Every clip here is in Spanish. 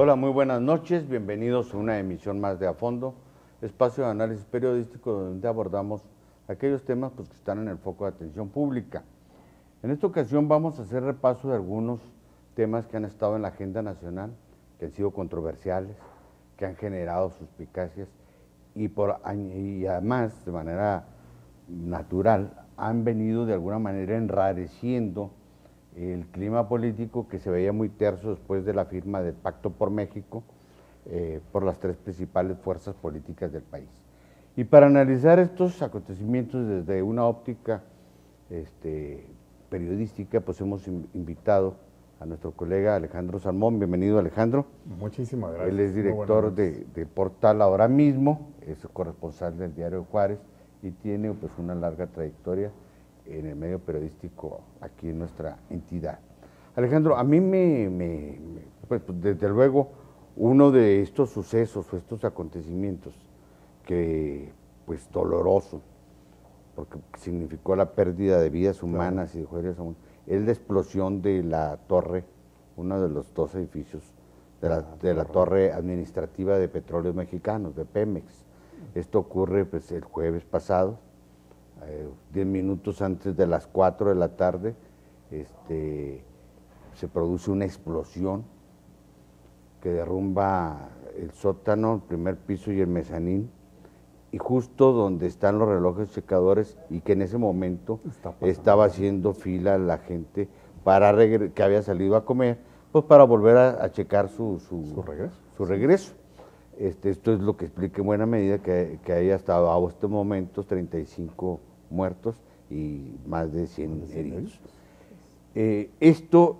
Hola, muy buenas noches, bienvenidos a una emisión más de A Fondo, espacio de análisis periodístico donde abordamos aquellos temas que están en el foco de atención pública. En esta ocasión vamos a hacer repaso de algunos temas que han estado en la agenda nacional, que han sido controversiales, que han generado suspicacias y además, de manera natural, han venido de alguna manera enrareciendo el clima político que se veía muy terso después de la firma del Pacto por México por las tres principales fuerzas políticas del país. Y para analizar estos acontecimientos desde una óptica periodística, pues hemos invitado a nuestro colega Alejandro Salmón. Bienvenido, Alejandro. Muchísimas gracias. Él es director del portal Ahora Mismo, es corresponsal del Diario Juárez y tiene pues una larga trayectoria en el medio periodístico aquí en nuestra entidad. Alejandro, a mí pues desde luego, uno de estos sucesos o estos acontecimientos que, pues doloroso, porque significó la pérdida de vidas humanas y de mujeres, es la explosión de la torre, uno de los dos edificios de la torre administrativa de Petróleos Mexicanos, de Pemex. Esto ocurre pues el jueves pasado, 10 minutos antes de las 4 de la tarde, se produce una explosión que derrumba el sótano, el primer piso y el mezanín, y justo donde están los relojes checadores, y que en ese momento estaba haciendo fila la gente que había salido a comer, pues para volver a checar su regreso. Esto es lo que explica en buena medida que haya estado a estos momentos 35 muertos y más de 100 heridos. Esto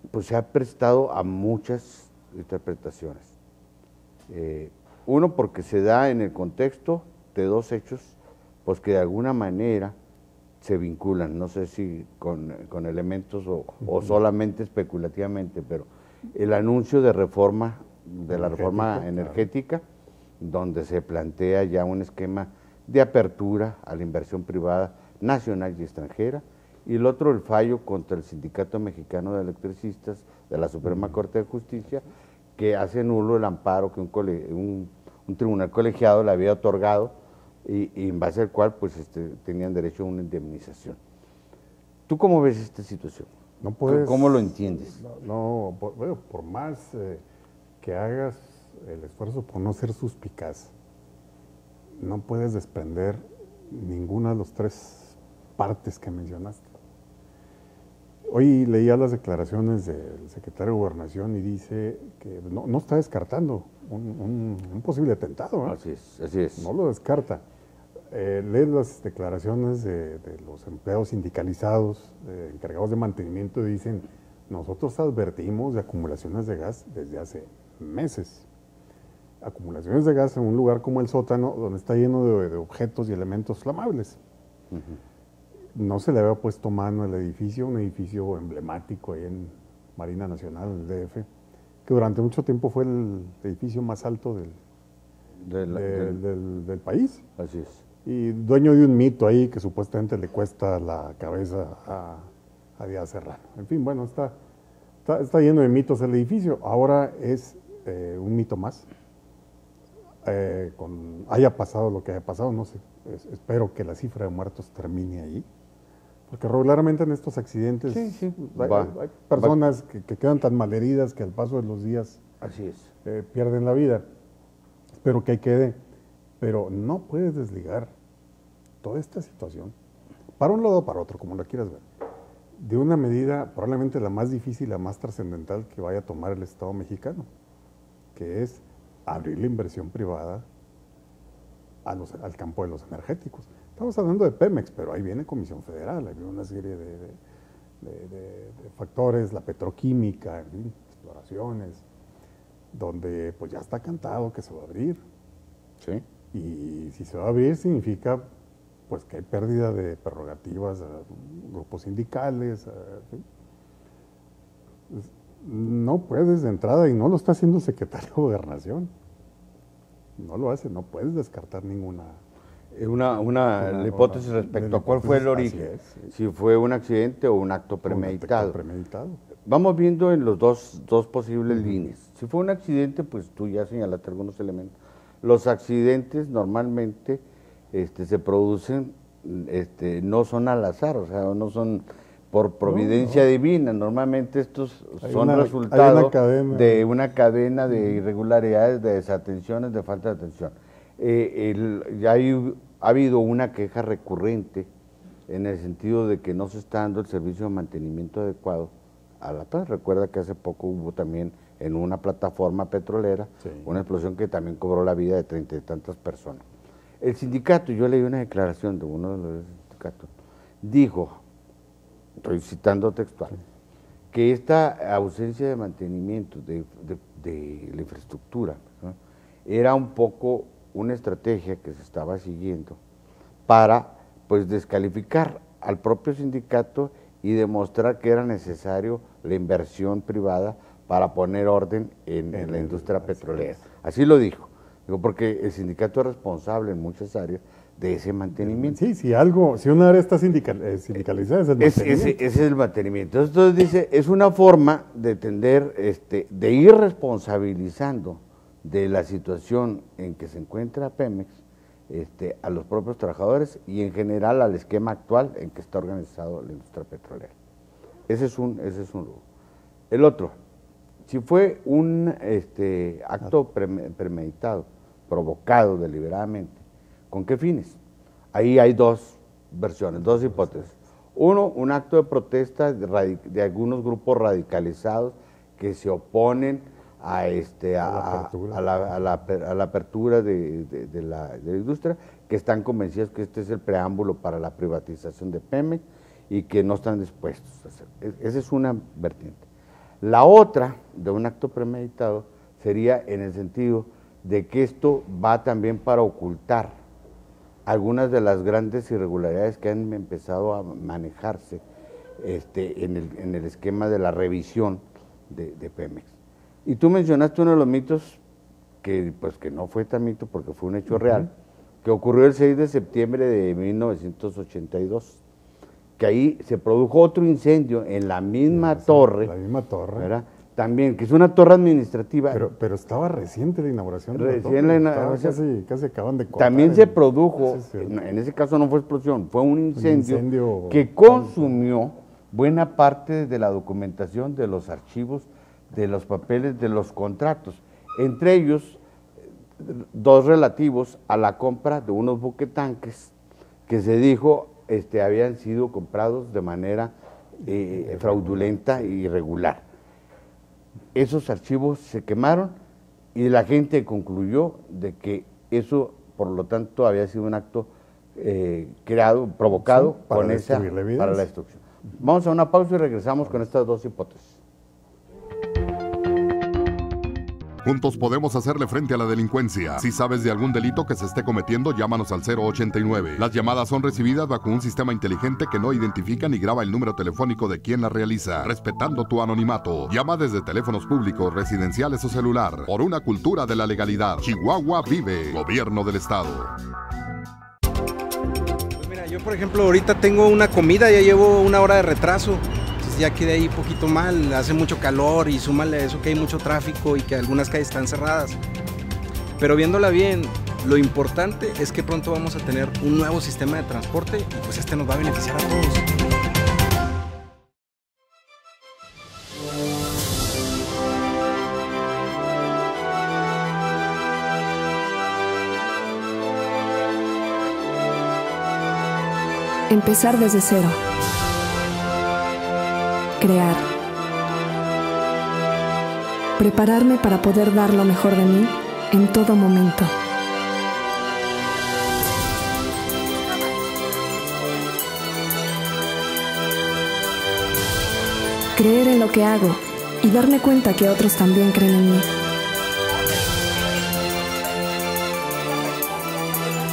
pues se ha prestado a muchas interpretaciones. Uno, porque se da en el contexto de dos hechos pues que de alguna manera se vinculan, no sé si con elementos o solamente especulativamente, pero el anuncio de la reforma energética, donde se plantea ya un esquema de apertura a la inversión privada nacional y extranjera, y el otro, el fallo contra el Sindicato Mexicano de Electricistas de la Suprema Corte de Justicia, que hace nulo el amparo que un tribunal colegiado le había otorgado y en base al cual pues tenían derecho a una indemnización. ¿Tú cómo ves esta situación? No puedes, ¿Cómo lo entiendes? Bueno, por más que hagas el esfuerzo por no ser suspicaz, no puedes desprender ninguna de las tres partes que mencionaste. Hoy leía las declaraciones del secretario de Gobernación y dice que no está descartando un posible atentado. Así es. No lo descarta. Lees las declaraciones de los empleados sindicalizados, encargados de mantenimiento, y dicen: nosotros advertimos de acumulaciones de gas desde hace meses. Acumulaciones de gas en un lugar como el sótano, donde está lleno de objetos y elementos flamables. No se le había puesto mano al edificio, un edificio emblemático ahí en Marina Nacional, en el DF, que durante mucho tiempo fue el edificio más alto del país. Así es. Y dueño de un mito ahí que supuestamente le cuesta la cabeza a Díaz Serrano. En fin, bueno, está lleno de mitos el edificio. Ahora es un mito más. Haya pasado lo que haya pasado, no sé, espero que la cifra de muertos termine ahí, porque regularmente en estos accidentes hay personas que quedan tan malheridas que al paso de los días pierden la vida. Espero que ahí quede, pero no puedes desligar toda esta situación, para un lado o para otro, como la quieras ver, de una medida probablemente la más difícil, la más trascendental que vaya a tomar el Estado mexicano, que es abrir la inversión privada al campo de los energéticos. Estamos hablando de Pemex, pero ahí viene Comisión Federal, ahí viene una serie de factores, la petroquímica, en fin, exploraciones, donde pues ya está cantado que se va a abrir. Sí. Y si se va a abrir significa pues que hay pérdida de prerrogativas a grupos sindicales, en fin. No puedes de entrada, y no lo está haciendo el secretario de Gobernación, no lo hace, no puedes descartar ninguna. La hipótesis respecto a cuál fue el origen, si fue un accidente o un acto premeditado. vamos viendo en los dos posibles líneas. Si fue un accidente, pues tú ya señalaste algunos elementos. Los accidentes normalmente se producen, no son al azar, o sea, no son por providencia divina. Normalmente estos son resultado de una cadena de irregularidades, de desatenciones, de falta de atención. Ya ha habido una queja recurrente en el sentido de que no se está dando el servicio de mantenimiento adecuado a la planta. Recuerda que hace poco hubo también en una plataforma petrolera una explosión que también cobró la vida de 30 y tantas personas. El sindicato, yo leí una declaración de uno de los sindicatos, dijo, estoy citando textual, que esta ausencia de mantenimiento de la infraestructura, ¿no?, era un poco una estrategia que se estaba siguiendo para pues descalificar al propio sindicato y demostrar que era necesario la inversión privada para poner orden en la industria petrolera. Así lo dijo, porque el sindicato es responsable en muchas áreas de ese mantenimiento. Sí, si una área está sindicalizada es el mantenimiento. Ese es el mantenimiento. Entonces dice, es una forma de tender, de ir responsabilizando de la situación en que se encuentra Pemex, a los propios trabajadores y en general al esquema actual en que está organizado la industria petrolera. Ese es un lugar. El otro, si fue un acto premeditado, provocado deliberadamente, ¿con qué fines? Ahí hay dos versiones, dos hipótesis. Uno, un acto de protesta de algunos grupos radicalizados que se oponen a la apertura de la industria, que están convencidos que este es el preámbulo para la privatización de Pemex y que no están dispuestos a hacer. Esa es una vertiente. La otra, de un acto premeditado, sería en el sentido de que esto va también para ocultar algunas de las grandes irregularidades que han empezado a manejarse en el esquema de la revisión de Pemex. Y tú mencionaste uno de los mitos que no fue tan mito porque fue un hecho real, que ocurrió el 6 de septiembre de 1982, que ahí se produjo otro incendio en la misma torre. La misma torre. ¿Verdad? También, que es una torre administrativa. Pero estaba reciente la inauguración. Recién la inauguración. Casi acaban de cortar. También se produjo, en ese caso no fue explosión, fue un incendio que consumió buena parte de la documentación, de los archivos, de los papeles, de los contratos, entre ellos dos relativos a la compra de unos buquetanques que se dijo habían sido comprados de manera fraudulenta e irregular. Esos archivos se quemaron y la gente concluyó de que eso, por lo tanto, había sido un acto provocado para la destrucción. Vamos a una pausa y regresamos con estas dos hipótesis. Juntos podemos hacerle frente a la delincuencia. Si sabes de algún delito que se esté cometiendo, llámanos al 089. Las llamadas son recibidas bajo un sistema inteligente que no identifica ni graba el número telefónico de quien la realiza, respetando tu anonimato. Llama desde teléfonos públicos, residenciales o celular. Por una cultura de la legalidad. Chihuahua vive. Gobierno del Estado. Pues mira, yo por ejemplo ahorita tengo una comida, ya llevo 1 hora de retraso. Ya quedé ahí poquito mal, hace mucho calor y súmale a eso que hay mucho tráfico y que algunas calles están cerradas. Pero viéndola bien, lo importante es que pronto vamos a tener un nuevo sistema de transporte y pues nos va a beneficiar a todos. Empezar desde cero. Crear. Prepararme para poder dar lo mejor de mí en todo momento. Creer en lo que hago y darme cuenta que otros también creen en mí.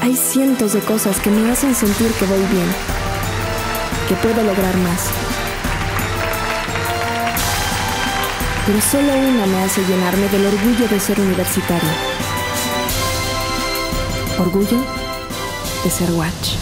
Hay cientos de cosas que me hacen sentir que voy bien, que puedo lograr más. Pero solo una me hace llenarme del orgullo de ser universitario. Orgullo de ser Watch.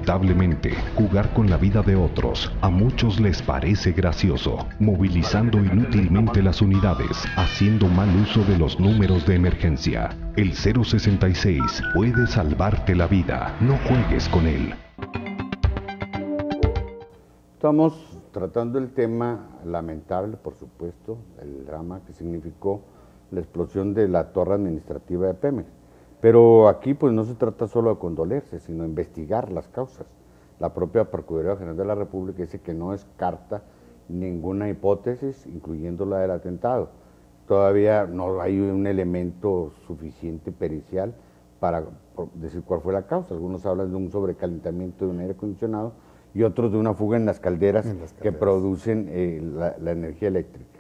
Lamentablemente, jugar con la vida de otros a muchos les parece gracioso, movilizando inútilmente las unidades, haciendo mal uso de los números de emergencia. El 066 puede salvarte la vida, no juegues con él. Estamos tratando el tema lamentable, por supuesto, el drama que significó la explosión de la torre administrativa de Pemex. Pero aquí pues no se trata solo de condolerse, sino de investigar las causas. La propia Procuraduría General de la República dice que no descarta ninguna hipótesis, incluyendo la del atentado. Todavía no hay un elemento suficiente pericial para decir cuál fue la causa. Algunos hablan de un sobrecalentamiento de un aire acondicionado y otros de una fuga en las calderas, que producen la energía eléctrica.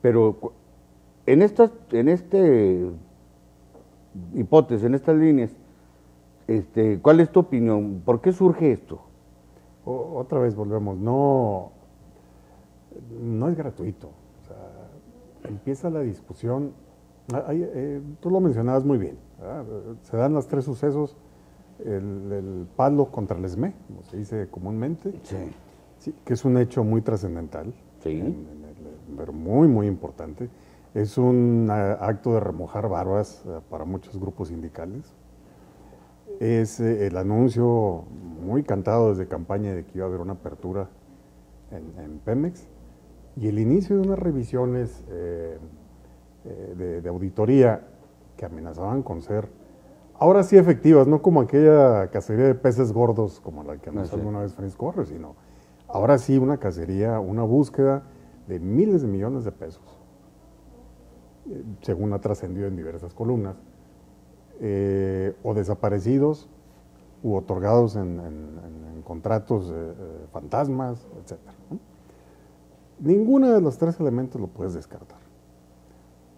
Pero en este hipótesis, en estas líneas, ¿cuál es tu opinión? ¿Por qué surge esto? Otra vez volvemos, no es gratuito. O sea, empieza la discusión, tú lo mencionabas muy bien, ¿verdad? Se dan los tres sucesos, el palo contra el ESME, como se dice comúnmente, sí, que es un hecho muy trascendental, pero muy, muy importante. Es un acto de remojar barbas para muchos grupos sindicales. Es el anuncio muy cantado desde campaña de que iba a haber una apertura en Pemex y el inicio de unas revisiones de auditoría que amenazaban con ser, ahora sí efectivas, no como aquella cacería de peces gordos como la que anunció alguna vez Francisco Correa, sino ahora sí una cacería, una búsqueda de miles de millones de pesos, según ha trascendido en diversas columnas, o desaparecidos u otorgados en contratos fantasmas, etc. ¿no? Ninguno de los tres elementos lo puedes descartar,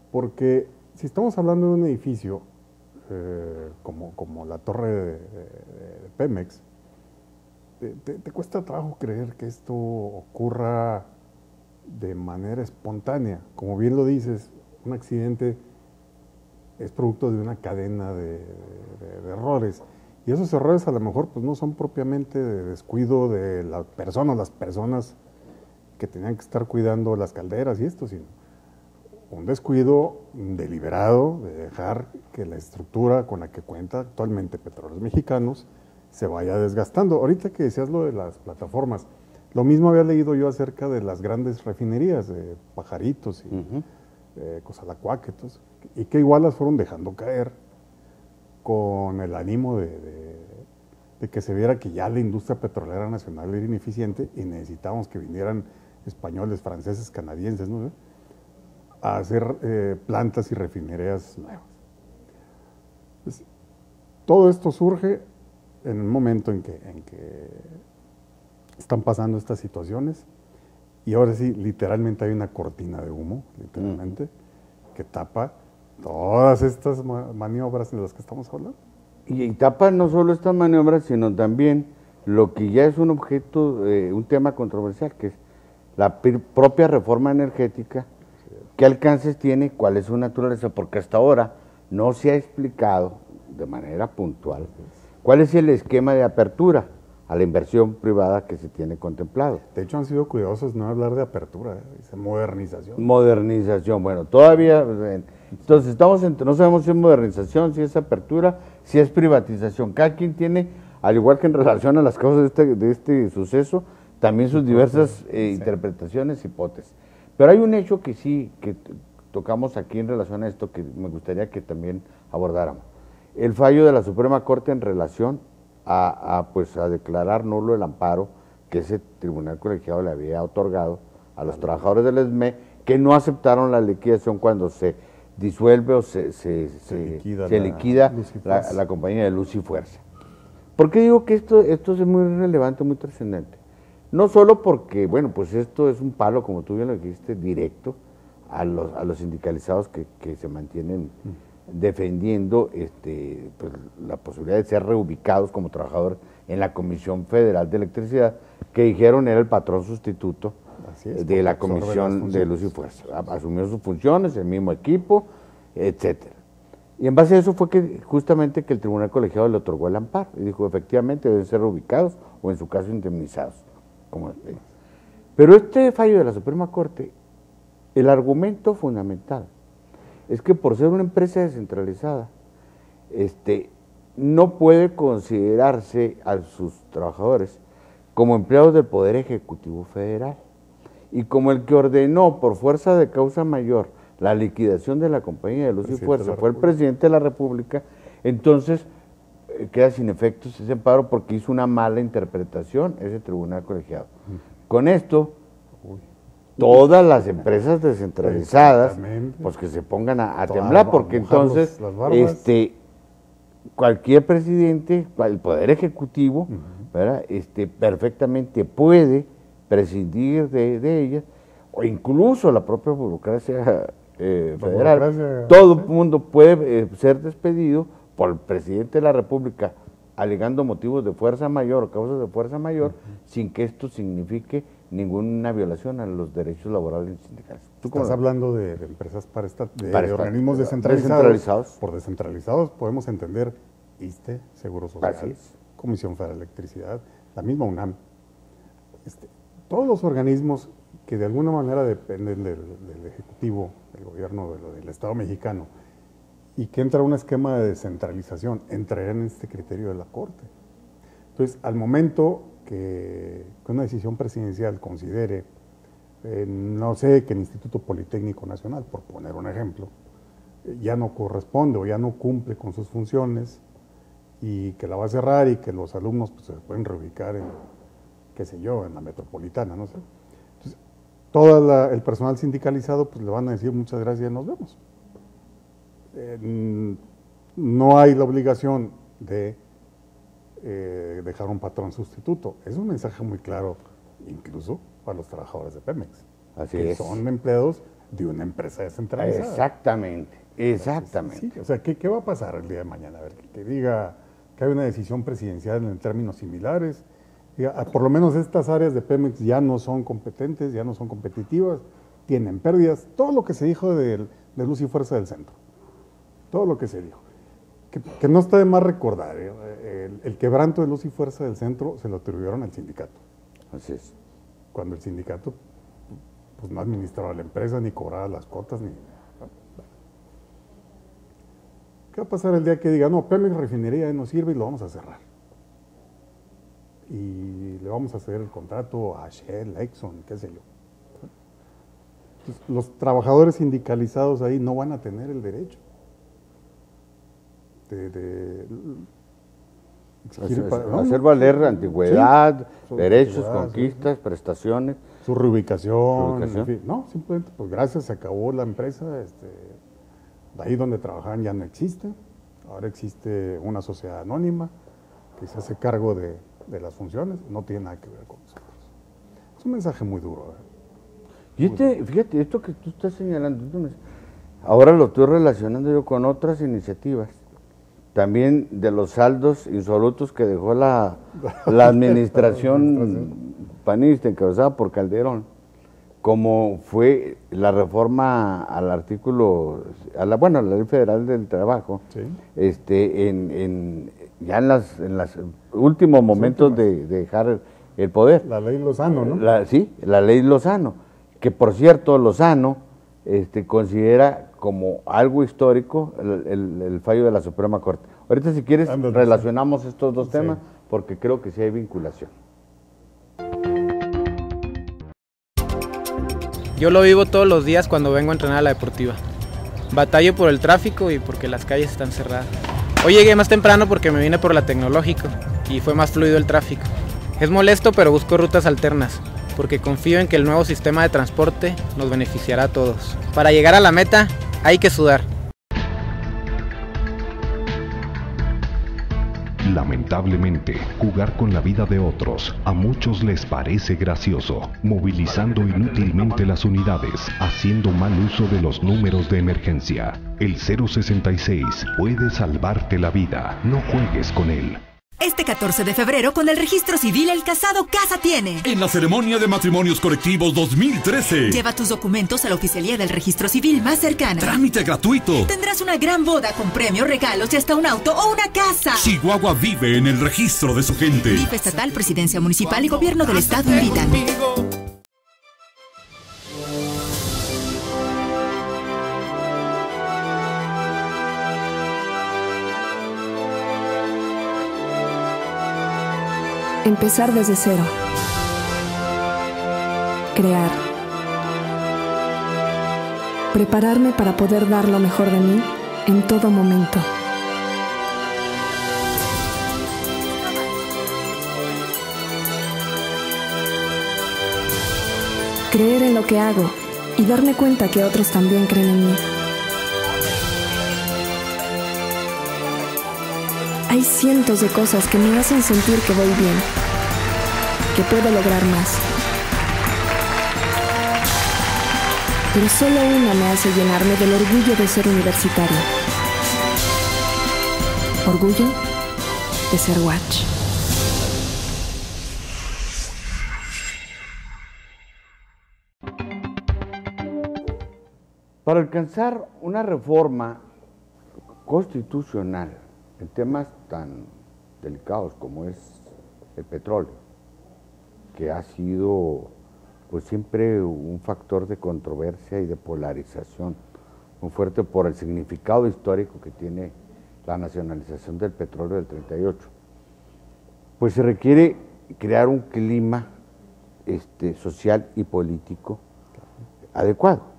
porque si estamos hablando de un edificio como la torre de Pemex, te cuesta trabajo creer que esto ocurra de manera espontánea. Como bien lo dices, un accidente es producto de una cadena de errores. Y esos errores a lo mejor pues, no son propiamente de descuido de las personas que tenían que estar cuidando las calderas y esto, sino un descuido deliberado de dejar que la estructura con la que cuenta actualmente Petróleos Mexicanos se vaya desgastando. Ahorita que decías lo de las plataformas, lo mismo había leído yo acerca de las grandes refinerías de Pajaritos y Cozalacuaquetos, y que igual las fueron dejando caer con el ánimo de que se viera que ya la industria petrolera nacional era ineficiente y necesitábamos que vinieran españoles, franceses, canadienses, ¿no? a hacer plantas y refinerías nuevas. Pues, todo esto surge en el momento en que están pasando estas situaciones y ahora sí, literalmente hay una cortina de humo, literalmente, que tapa todas estas maniobras de las que estamos hablando. Y tapa no solo estas maniobras, sino también lo que ya es un objeto, un tema controversial, que es la propia reforma energética. ¿Qué alcances tiene? ¿Cuál es su naturaleza? Porque hasta ahora no se ha explicado de manera puntual cuál es el esquema de apertura a la inversión privada que se tiene contemplado. De hecho, han sido cuidadosos no hablar de apertura, dice modernización. Modernización, bueno, todavía, entonces no sabemos si es modernización, si es apertura, si es privatización. Cada quien tiene, al igual que en relación a las causas de este suceso, también sus diversas interpretaciones, hipótesis. Pero hay un hecho que sí, que tocamos aquí en relación a esto, que me gustaría que también abordáramos. El fallo de la Suprema Corte en relación a declarar nulo el amparo que ese tribunal colegiado le había otorgado a los trabajadores del ESME que no aceptaron la liquidación cuando se disuelve o se liquida la compañía de Luz y Fuerza. ¿Por qué digo que esto es muy relevante, muy trascendente? No solo porque, bueno, pues esto es un palo, como tú bien lo dijiste, directo a los sindicalizados que se mantienen defendiendo pues, la posibilidad de ser reubicados como trabajadores en la Comisión Federal de Electricidad, que dijeron era el patrón sustituto de la Comisión de Luz y Fuerza. Asumió sus funciones, el mismo equipo, etcétera. Y en base a eso fue que justamente que el tribunal colegiado le otorgó el amparo y dijo, efectivamente deben ser reubicados o en su caso indemnizados. Pero este fallo de la Suprema Corte, el argumento fundamental es que por ser una empresa descentralizada, no puede considerarse a sus trabajadores como empleados del Poder Ejecutivo Federal. Y como el que ordenó por fuerza de causa mayor la liquidación de la compañía de Luz y Fuerza fue el presidente de la República, entonces queda sin efectos ese amparo porque hizo una mala interpretación ese tribunal colegiado. Con esto, todas las empresas descentralizadas, pues que se pongan a temblar, porque entonces cualquier presidente, el Poder Ejecutivo, ¿verdad? Perfectamente puede prescindir de ellas, o incluso la propia burocracia federal, todo el mundo puede ser despedido por el presidente de la República alegando motivos de fuerza mayor o causas de fuerza mayor, sin que esto signifique ninguna violación a los derechos laborales y sindicales. Estás hablando de empresas de organismos descentralizados. Por descentralizados podemos entender ISSSTE, Seguro Social, Comisión Federal de Electricidad, la misma UNAM. Todos los organismos que de alguna manera dependen del Ejecutivo, del gobierno del Estado mexicano, y que entra un esquema de descentralización, entrarían en este criterio de la Corte. Entonces, al momento que una decisión presidencial considere, no sé, que el Instituto Politécnico Nacional, por poner un ejemplo, ya no corresponde o ya no cumple con sus funciones y que la va a cerrar y que los alumnos pues, se pueden reubicar en, qué sé yo, en la metropolitana, no sé. Entonces, todo el personal sindicalizado pues le van a decir muchas gracias y nos vemos. No hay la obligación de dejar un patrón sustituto. Es un mensaje muy claro, incluso para los trabajadores de Pemex. Así que es. Son empleados de una empresa descentralizada. Exactamente, exactamente. Sí, o sea, ¿qué va a pasar el día de mañana? A ver, que diga que hay una decisión presidencial en términos similares. Diga, por lo menos estas áreas de Pemex ya no son competentes, ya no son competitivas, tienen pérdidas. Todo lo que se dijo de Luz y Fuerza del Centro. Todo lo que se dijo. Que no está de más recordar, el quebranto de Luz y Fuerza del Centro se lo atribuyeron al sindicato. Así es. Cuando el sindicato pues, no administraba la empresa, ni cobraba las cuotas, ni... ¿Qué va a pasar el día que diga, no, Pemex Refinería no sirve y lo vamos a cerrar? Y le vamos a hacer el contrato a Shell, Exxon, qué sé yo. Entonces, los trabajadores sindicalizados ahí no van a tener el derecho de hacer valer antigüedad, derechos, conquistas, prestaciones. Su reubicación. En fin. No, simplemente, pues gracias, se acabó la empresa, de ahí donde trabajaban ya no existe, ahora existe una sociedad anónima que se hace cargo de las funciones, no tiene nada que ver con nosotros. Es un mensaje muy duro. Y fíjate, esto que tú estás señalando, ahora lo estoy relacionando yo con otras iniciativas, también de los saldos insolutos que dejó la administración panista encabezada por Calderón, como fue la reforma al artículo, a la Ley Federal del Trabajo, sí. Ya en los últimos momentos de dejar el poder. La ley Lozano, ¿no? Sí, la ley Lozano, que por cierto Lozano considera como algo histórico el fallo de la Suprema Corte. Ahorita si quieres relacionamos estos dos temas porque creo que sí hay vinculación. Yo lo vivo todos los días cuando vengo a entrenar a la deportiva. Batallo por el tráfico y porque las calles están cerradas. Hoy llegué más temprano porque me vine por la Tecnológico y fue más fluido el tráfico. Es molesto, pero busco rutas alternas, porque confío en que el nuevo sistema de transporte nos beneficiará a todos. Para llegar a la meta, hay que sudar. Lamentablemente, jugar con la vida de otros a muchos les parece gracioso, movilizando inútilmente las unidades, haciendo mal uso de los números de emergencia. El 066 puede salvarte la vida, no juegues con él. Este 14 de febrero, con el registro civil, el casado casa tiene. En la ceremonia de matrimonios colectivos 2013. Lleva tus documentos a la oficialía del registro civil más cercana. Trámite gratuito. Tendrás una gran boda con premios, regalos y hasta un auto o una casa. Chihuahua vive en el registro de su gente. DIF estatal, presidencia municipal y gobierno del estado invitan. Empezar desde cero. Crear. Prepararme para poder dar lo mejor de mí en todo momento. Creer en lo que hago y darme cuenta que otros también creen en mí. Hay cientos de cosas que me hacen sentir que voy bien, que puedo lograr más. Pero solo una me hace llenarme del orgullo de ser universitaria. Orgullo de ser Watch. Para alcanzar una reforma constitucional en temas tan delicados como es el petróleo, que ha sido pues siempre un factor de controversia y de polarización muy fuerte por el significado histórico que tiene la nacionalización del petróleo del 38, pues se requiere crear un clima social y político adecuado.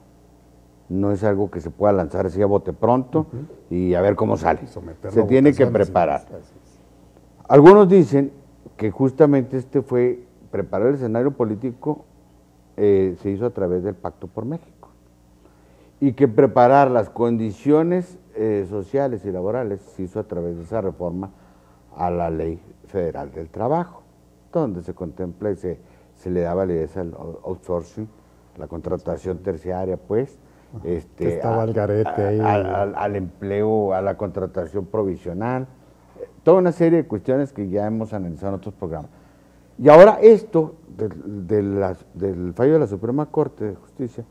No es algo que se pueda lanzar así a bote pronto y a ver cómo sale. Se tiene que preparar. Algunos dicen que justamente preparar el escenario político se hizo a través del Pacto por México y que preparar las condiciones sociales y laborales se hizo a través de esa reforma a la Ley Federal del Trabajo, donde se contempla y se le da validez al outsourcing, la contratación terciaria, pues, estaba al garete ahí. Al empleo, a la contratación provisional, toda una serie de cuestiones que ya hemos analizado en otros programas. Y ahora esto del fallo de la Suprema Corte de Justicia,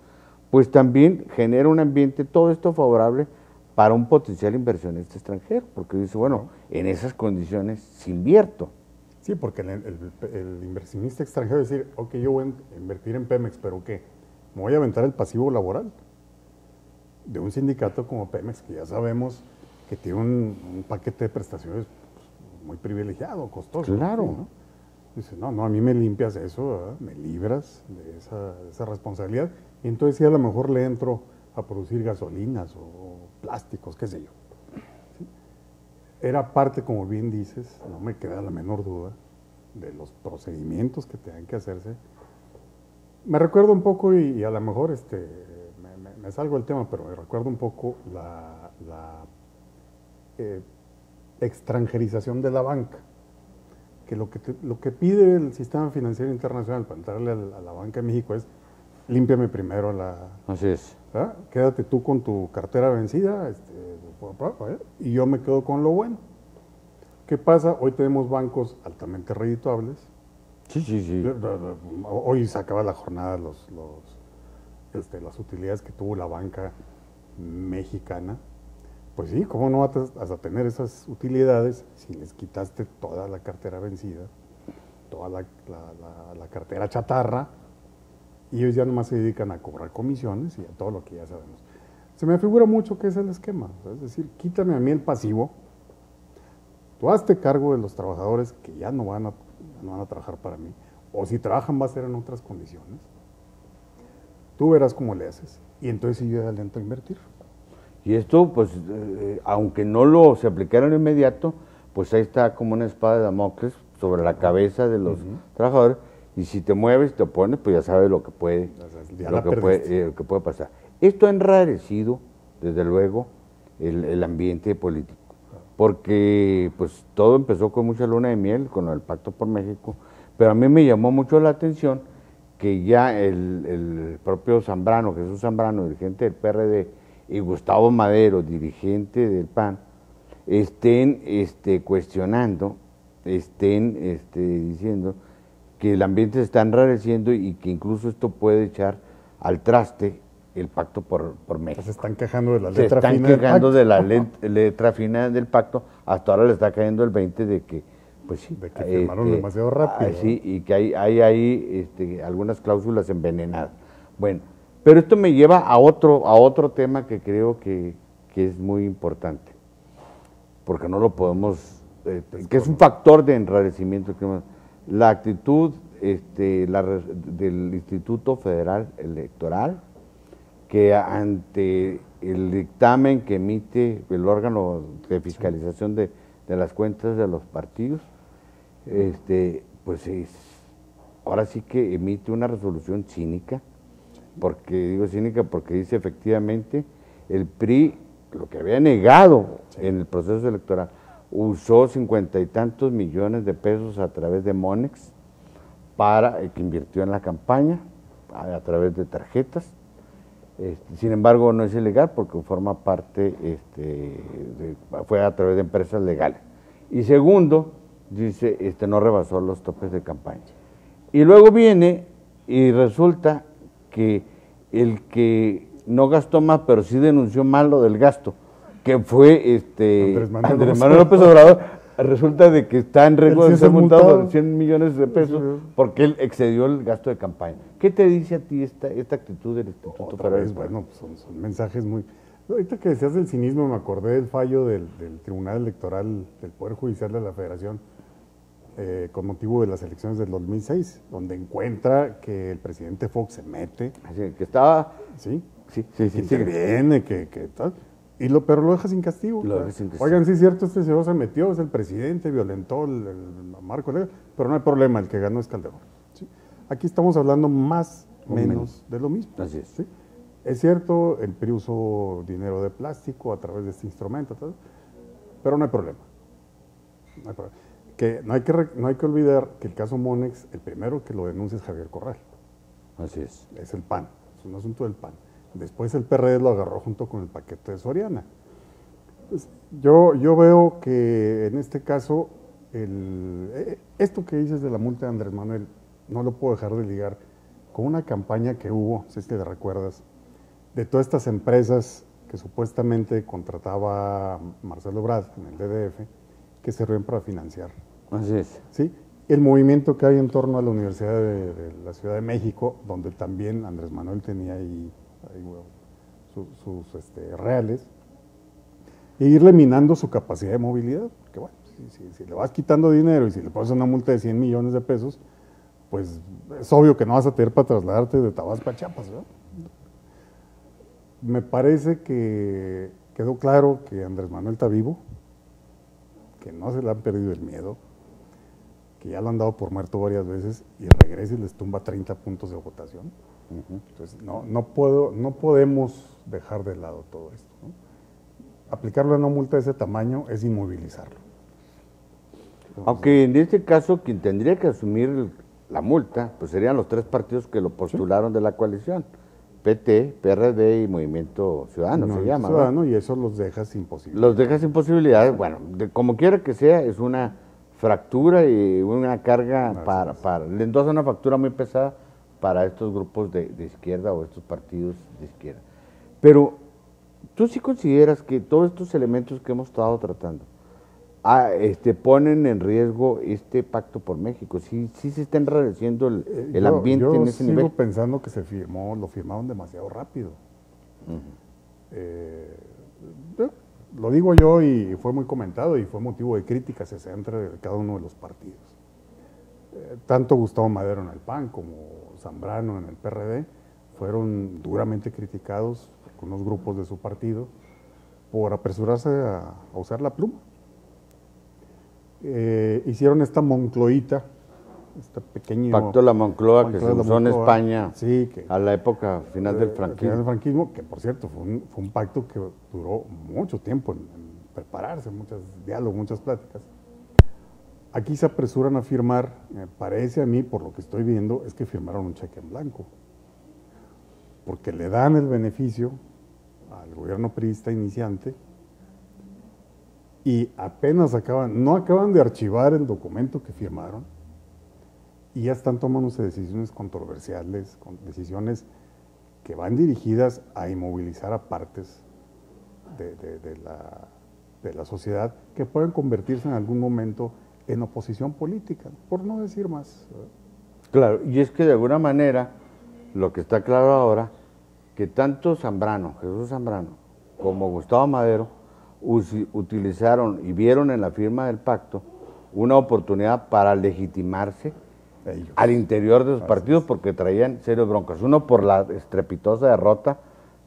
pues también genera un ambiente, todo esto favorable para un potencial inversionista extranjero, porque dice, bueno, en esas condiciones se invierto. Sí, porque el inversionista extranjero decir, ok, yo voy a invertir en Pemex, pero ¿qué? Me voy a aventar el pasivo laboral de un sindicato como Pemex, que ya sabemos que tiene un paquete de prestaciones muy privilegiado, costoso. Claro. ¿No? Dice, no, a mí me limpias eso, ¿verdad? Me libras de esa responsabilidad, y entonces sí a lo mejor le entro a producir gasolinas o plásticos, qué sé yo. ¿Sí? Era parte, como bien dices, no me queda la menor duda, de los procedimientos que tengan que hacerse. Me recuerdo un poco, y a lo mejor me salgo del tema, pero me recuerdo un poco la extranjerización de la banca, que lo que pide el sistema financiero internacional para entrarle a la banca de México es, límpiame primero Así es. ¿verdad? Quédate tú con tu cartera vencida, y yo me quedo con lo bueno. ¿Qué pasa? Hoy tenemos bancos altamente redituables. Sí. Hoy se acaba la jornada las utilidades que tuvo la banca mexicana. Pues sí, ¿cómo no vas a tener esas utilidades si les quitaste toda la cartera vencida, toda la cartera chatarra, y ellos ya nomás se dedican a cobrar comisiones y a todo lo que ya sabemos? Se me figura mucho que es el esquema, es decir, quítame a mí el pasivo, tú hazte cargo de los trabajadores que ya no van a trabajar para mí, o si trabajan va a ser en otras condiciones, tú verás cómo le haces, y entonces sí yo ya le entro a invertir. Y esto, pues, aunque no se aplicara en inmediato, pues ahí está como una espada de Damocles sobre la cabeza de los trabajadores, y si te mueves, te opones, pues ya sabes lo que puede pasar. Esto ha enrarecido, desde luego, el ambiente político, porque pues todo empezó con mucha luna de miel, con el Pacto por México, pero a mí me llamó mucho la atención que ya el propio Zambrano, Jesús Zambrano, dirigente del PRD, y Gustavo Madero, dirigente del PAN, estén cuestionando estén diciendo que el ambiente se está enrareciendo y que incluso esto puede echar al traste el pacto por México. Se están quejando de la Se letra están fina del quejando pacto. de la letra fina del pacto. Hasta ahora le está cayendo el 20 de que, pues sí, De que firmaron demasiado rápido. sí, y que hay ahí algunas cláusulas envenenadas. Bueno, pero esto me lleva a otro tema que creo que es muy importante, porque no lo podemos, que es un factor de enrarecimiento. La actitud del Instituto Federal Electoral, que ante el dictamen que emite el órgano de fiscalización de las cuentas de los partidos, pues ahora sí que emite una resolución cínica, porque digo cínica porque dice efectivamente el PRI, lo que había negado en el proceso electoral, usó 50 y tantos millones de pesos a través de Monex que invirtió en la campaña a través de tarjetas. Sin embargo, no es ilegal porque forma parte, fue a través de empresas legales. Y segundo, dice, no rebasó los topes de campaña. Y luego viene y resulta que el que no gastó más, pero sí denunció mal lo del gasto, que fue Andrés Manuel López Obrador, resulta de que está en riesgo de ser multado por 100 millones de pesos porque él excedió el gasto de campaña. ¿Qué te dice a ti esta actitud del Instituto Federal? Bueno, pues son mensajes muy... Ahorita que decías del cinismo, me acordé del fallo del Tribunal Electoral del Poder Judicial de la Federación con motivo de las elecciones del 2006, donde encuentra que el presidente Fox se mete. Así que estaba... Sí, que interviene, que tal... pero lo deja sin castigo. Oigan, sí es cierto, este señor se metió, es el presidente, violentó el marco legal, pero no hay problema, el que ganó es Calderón. ¿Sí? Aquí estamos hablando más o menos de lo mismo. Así es. ¿Sí? Es cierto, el PRI usó dinero de plástico a través de este instrumento, pero no hay problema. No hay problema. Que no hay que olvidar que el caso Monex, el primero que lo denuncia es Javier Corral. Así es. Es el PAN, es un asunto del PAN. Después el PRD lo agarró junto con el paquete de Soriana. Pues yo veo que en este caso, esto que dices de la multa de Andrés Manuel, no lo puedo dejar de ligar con una campaña que hubo, si es que te recuerdas, de todas estas empresas que supuestamente contrataba Marcelo Ebrard en el DDF, que servían para financiar. Así es. ¿Sí? El movimiento que hay en torno a la Universidad de la Ciudad de México, donde también Andrés Manuel tenía ahí sus reales, e irle minando su capacidad de movilidad, porque bueno, si le vas quitando dinero y si le pones una multa de 100 millones de pesos, pues es obvio que no vas a tener para trasladarte de Tabasco a Chiapas, ¿verdad? Me parece que quedó claro que Andrés Manuel está vivo, que no se le han perdido el miedo, que ya lo han dado por muerto varias veces y regresa y les tumba 30 puntos de votación. Entonces, no podemos dejar de lado todo esto, ¿no? Aplicarle una multa de ese tamaño es inmovilizarlo. Aunque en este caso quien tendría que asumir la multa, pues serían los tres partidos que lo postularon de la coalición: PT, PRD y Movimiento Ciudadano, se llama. Ciudadano, y eso los deja sin posibilidades. Los deja sin posibilidades. Bueno, como quiera que sea, es una fractura y una carga le endosa una factura muy pesada para estos grupos de izquierda o estos partidos de izquierda. Pero, ¿tú sí consideras que todos estos elementos que hemos estado tratando ponen en riesgo este pacto por México? ¿Sí se está enrareciendo el ambiente en ese nivel? Yo sigo pensando que lo firmaron demasiado rápido. Lo digo yo y fue muy comentado y fue motivo de críticas entre cada uno de los partidos. Tanto Gustavo Madero en el PAN como Zambrano en el PRD fueron duramente criticados por algunos grupos de su partido por apresurarse a usar la pluma. Hicieron esta Moncloita, este pequeño pacto de la Moncloa que se usó en España, sí, a la época final del franquismo. Que por cierto fue un pacto que duró mucho tiempo en prepararse, muchos diálogos, muchas pláticas. Aquí se apresuran a firmar, me parece a mí, por lo que estoy viendo, es que firmaron un cheque en blanco, porque le dan el beneficio al gobierno priista iniciante y apenas no acaban de archivar el documento que firmaron y ya están tomándose decisiones controversiales, decisiones que van dirigidas a inmovilizar a partes de la sociedad que pueden convertirse en algún momento en oposición política, por no decir más. Claro, y es que de alguna manera, lo que está claro ahora, que tanto Zambrano, Jesús Zambrano, como Gustavo Madero, utilizaron y vieron en la firma del pacto una oportunidad para legitimarse al interior de sus partidos porque traían serios broncas. Uno por la estrepitosa derrota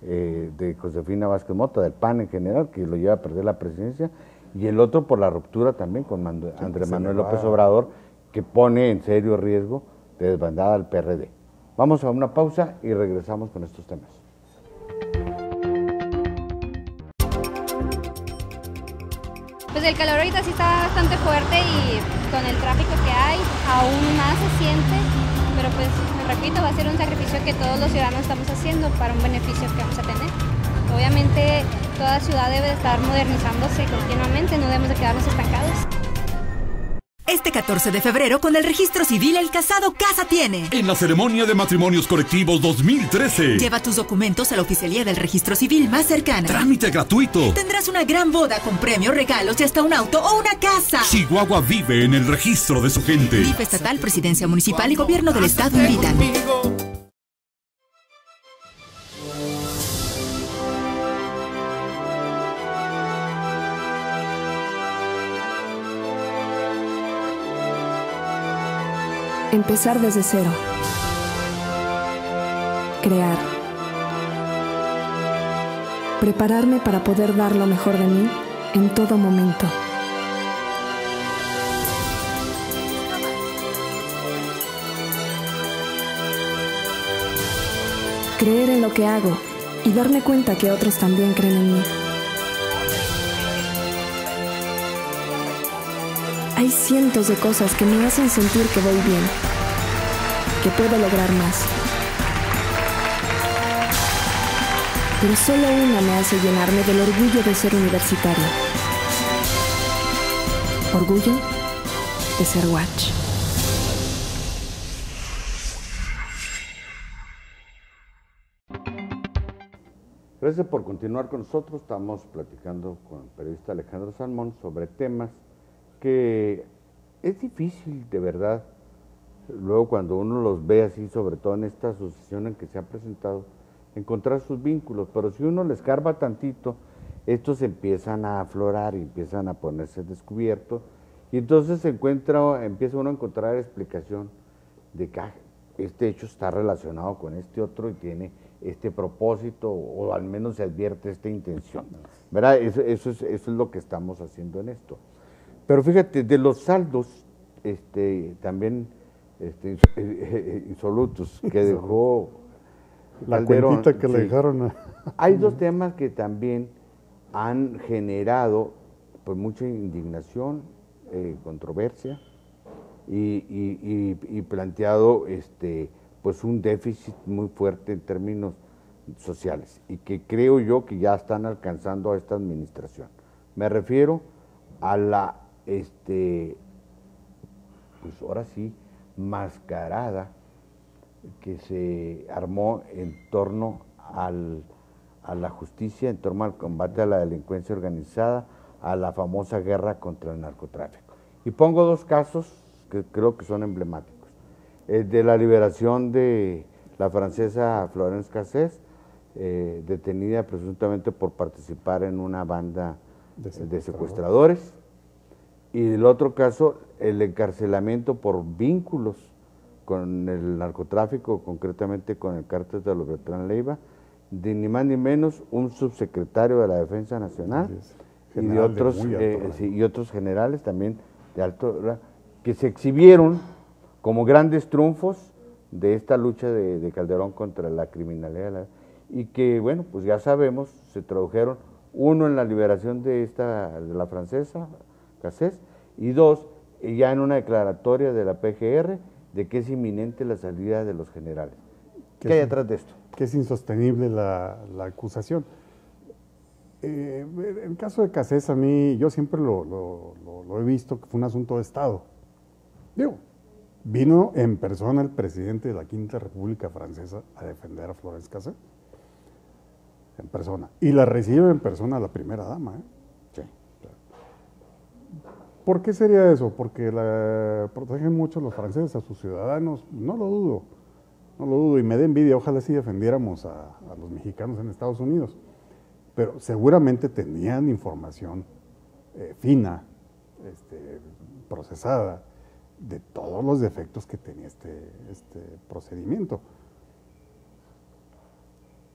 de Josefina Vázquez Mota, del PAN en general, que lo lleva a perder la presidencia, y el otro por la ruptura también con Andrés Manuel López Obrador, que pone en serio riesgo de desbandada al PRD. Vamos a una pausa y regresamos con estos temas. Pues el calor ahorita sí está bastante fuerte y con el tráfico que hay aún más se siente, pero pues repito, va a ser un sacrificio que todos los ciudadanos estamos haciendo para un beneficio que vamos a tener. Obviamente toda ciudad debe estar modernizándose continuamente, no debemos de quedarnos estancados. Este 14 de febrero, con el registro civil, el casado casa tiene. En la ceremonia de matrimonios colectivos 2013. Lleva tus documentos a la oficialía del registro civil más cercana. Trámite gratuito. Tendrás una gran boda con premios, regalos y hasta un auto o una casa. Chihuahua vive en el registro de su gente. DIF estatal, presidencia municipal y gobierno del estado invitan. Empezar desde cero. Crear. Prepararme para poder dar lo mejor de mí en todo momento. Creer en lo que hago y darme cuenta que otros también creen en mí. Hay cientos de cosas que me hacen sentir que voy bien, que puedo lograr más. Pero solo una me hace llenarme del orgullo de ser universitario. Orgullo de ser Watch. Gracias por continuar con nosotros. Estamos platicando con el periodista Alejandro Salmón sobre temas que es difícil, de verdad, luego cuando uno los ve así, sobre todo en esta asociación en que se ha presentado, encontrar sus vínculos, pero si uno les escarba tantito, estos empiezan a aflorar y empiezan a ponerse descubiertos, y entonces empieza uno a encontrar explicación de que este hecho está relacionado con este otro y tiene este propósito, o al menos se advierte esta intención, ¿verdad? Eso es lo que estamos haciendo en esto. Pero fíjate, de los saldos también insolutos que dejó la Calderón, cuentita que le dejaron. Hay dos temas que también han generado pues mucha indignación, controversia y planteado pues un déficit muy fuerte en términos sociales y que creo yo que ya están alcanzando a esta administración. Me refiero a la pues ahora sí, mascarada que se armó en torno a la justicia, en torno al combate a la delincuencia organizada, a la famosa guerra contra el narcotráfico. Y pongo dos casos que creo que son emblemáticos. El de la liberación de la francesa Florence Cassés, detenida presuntamente por participar en una banda de secuestradores. Y el otro caso, el encarcelamiento por vínculos con el narcotráfico, concretamente con el cártel de los Beltrán Leiva, de ni más ni menos un subsecretario de la Defensa Nacional y de otros generales también de alto, que se exhibieron como grandes triunfos de esta lucha de Calderón contra la criminalidad y que, bueno, pues ya sabemos, se tradujeron, uno en la liberación de la francesa Cassés, y dos, ya en una declaratoria de la PGR de que es inminente la salida de los generales. ¿Qué hay atrás de esto? Que es insostenible la acusación. En el caso de Cassés, a mí, yo siempre lo he visto que fue un asunto de Estado. Digo, vino en persona el presidente de la Quinta República Francesa a defender a Florence Cassés. En persona. Y la recibe en persona la primera dama. Sí. ¿Por qué sería eso? Porque protegen mucho los franceses a sus ciudadanos. No lo dudo. No lo dudo. Y me da envidia. Ojalá sí defendiéramos a los mexicanos en Estados Unidos. Pero seguramente tenían información fina, procesada, de todos los defectos que tenía este procedimiento.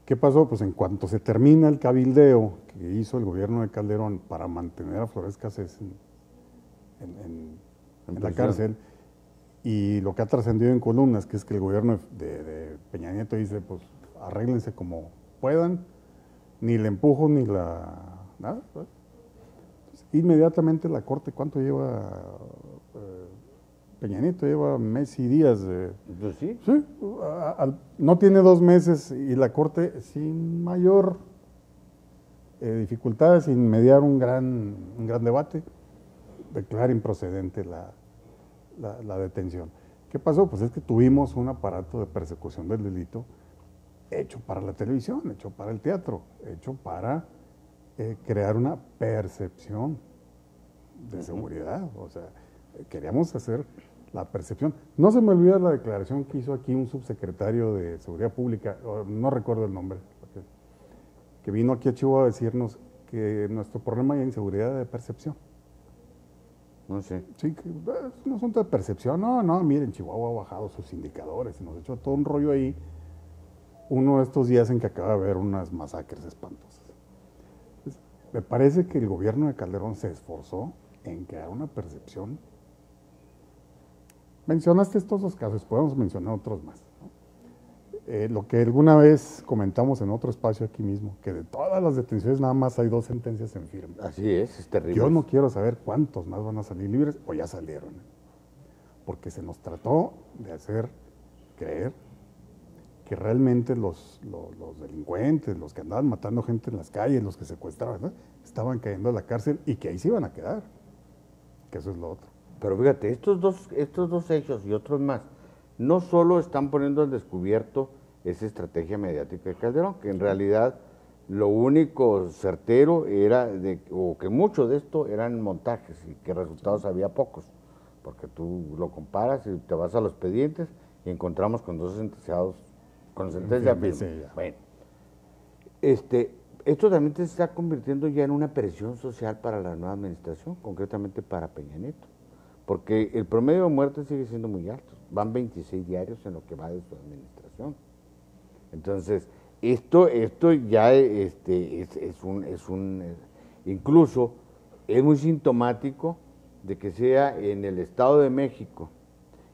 ¿Qué pasó? Pues en cuanto se termina el cabildeo que hizo el gobierno de Calderón para mantener a Florence Cassés en la cárcel, y lo que ha trascendido en columnas, que es que el gobierno de Peña Nieto dice, pues arréglense como puedan, ni le empujo ni nada. Entonces, inmediatamente la corte, ¿cuánto lleva? Peña Nieto lleva mes y días. Pues sí. Sí, no tiene 2 meses y la corte sin mayor dificultad, sin mediar un gran debate, declara improcedente la detención. ¿Qué pasó? Pues es que tuvimos un aparato de persecución del delito hecho para la televisión, hecho para el teatro, hecho para crear una percepción de seguridad. O sea, queríamos hacer la percepción. No se me olvida la declaración que hizo aquí un subsecretario de Seguridad Pública, no recuerdo el nombre, que vino aquí a Chihuahua a decirnos que nuestro problema es inseguridad de percepción. No sé. Sí, que es un asunto de percepción. No, miren, Chihuahua ha bajado sus indicadores y nos echó todo un rollo ahí uno de estos días en que acaba de haber unas masacres espantosas. Entonces, me parece que el gobierno de Calderón se esforzó en crear una percepción. Mencionaste estos 2 casos, podemos mencionar otros más, ¿no? Lo que alguna vez comentamos en otro espacio aquí mismo, que de todas las detenciones nada más hay 2 sentencias en firme. Así es terrible. Yo no quiero saber cuántos más van a salir libres o ya salieron, porque se nos trató de hacer creer que realmente los delincuentes, los que andaban matando gente en las calles, los que secuestraban, ¿no?, estaban cayendo a la cárcel y que ahí se iban a quedar, que eso es lo otro. Pero fíjate, estos dos hechos y otros más, no solo están poniendo al descubierto esa estrategia mediática de Calderón, que en realidad lo único certero era, o que mucho de esto eran montajes y que resultados había pocos, porque tú lo comparas y te vas a los expedientes y encontramos con 2 sentenciados con sentencia firme. Bueno, esto también se está convirtiendo ya en una presión social para la nueva administración, concretamente para Peña Nieto, porque el promedio de muertes sigue siendo muy alto, van 26 diarios en lo que va de su administración. Entonces, esto ya incluso es muy sintomático de que sea en el Estado de México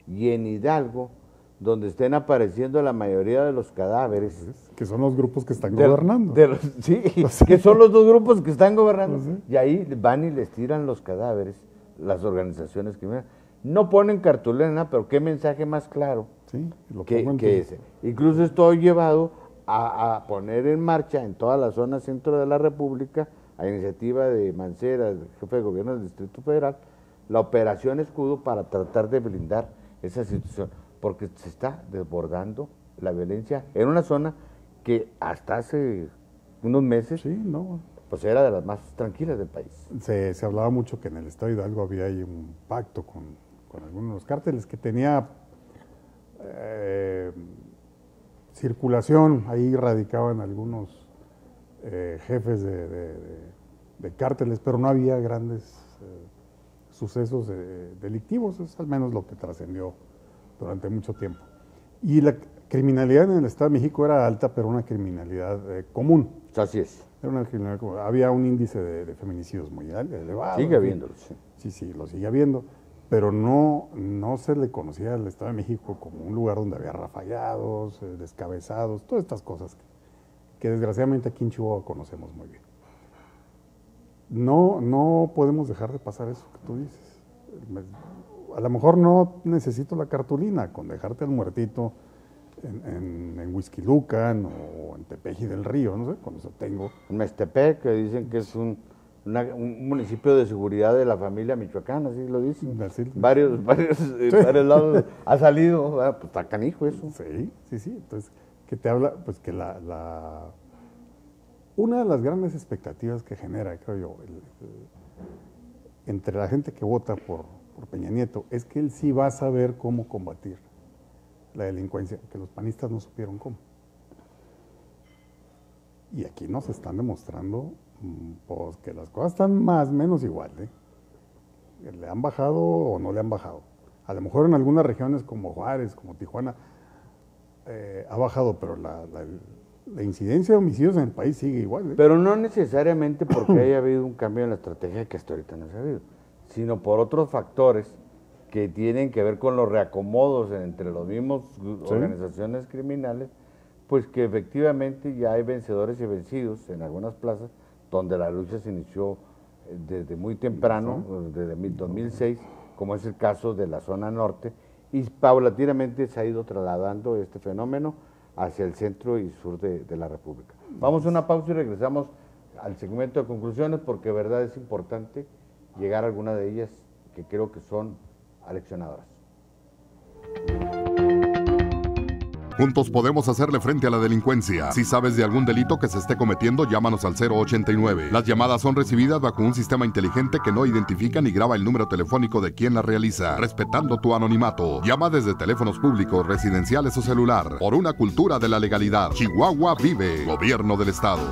y en Hidalgo donde estén apareciendo la mayoría de los cadáveres. Que son los grupos que están gobernando. Sí, que son los 2 grupos que están gobernando. Y ahí van y les tiran los cadáveres las organizaciones criminales. No ponen cartulina, pero qué mensaje más claro que ese. Incluso esto ha llevado a poner en marcha en toda la zona centro de la República, a iniciativa de Mancera, el jefe de gobierno del Distrito Federal, la Operación Escudo para tratar de blindar esa situación, porque se está desbordando la violencia en una zona que hasta hace unos meses pues era de las más tranquilas del país. Se hablaba mucho que en el estado de Hidalgo había ahí un pacto con algunos de los cárteles que tenía circulación, ahí radicaban algunos jefes de cárteles, pero no había grandes sucesos delictivos, es al menos lo que trascendió durante mucho tiempo. Y la criminalidad en el Estado de México era alta, pero una criminalidad común. Así es. Era una criminalidad común. Había un índice de feminicidios muy elevado. Sigue habiéndolo. Sí, lo sigue habiendo, pero no se le conocía al Estado de México como un lugar donde había rafallados, descabezados, todas estas cosas que desgraciadamente aquí en Chihuahua conocemos muy bien. No podemos dejar de pasar eso que tú dices. A lo mejor no necesito la cartulina, con dejarte al muertito en Huixquilucan o en Tepeji del Río, no sé, con eso tengo. En Mextepec, que dicen que es un municipio de seguridad de la familia michoacana, así lo dicen. Varios lados ha salido, pues está canijo eso. Sí. Entonces, que te habla, pues que una de las grandes expectativas que genera, creo yo, entre la gente que vota por Peña Nieto, es que él sí va a saber cómo combatir la delincuencia, que los panistas no supieron cómo. Y aquí nos están demostrando pues, que las cosas están más o menos igual, ¿eh? ¿Le han bajado o no le han bajado? A lo mejor en algunas regiones como Juárez, como Tijuana, ha bajado, pero la incidencia de homicidios en el país sigue igual, ¿eh? Pero no necesariamente porque haya habido un cambio en la estrategia que hasta ahorita no se ha habido, sino por otros factores que tienen que ver con los reacomodos entre los mismos organizaciones criminales, pues que efectivamente ya hay vencedores y vencidos en algunas plazas donde la lucha se inició desde muy temprano, desde 2006, como es el caso de la zona norte, y paulatinamente se ha ido trasladando este fenómeno hacia el centro y sur de la República. Vamos a una pausa y regresamos al segmento de conclusiones, porque de verdad es importante llegar a alguna de ellas que creo que son aleccionadoras. Juntos podemos hacerle frente a la delincuencia. Si sabes de algún delito que se esté cometiendo, llámanos al 089. Las llamadas son recibidas bajo un sistema inteligente que no identifica ni graba el número telefónico de quien la realiza, respetando tu anonimato. Llama desde teléfonos públicos, residenciales o celular. Por una cultura de la legalidad. Chihuahua vive. Gobierno del Estado.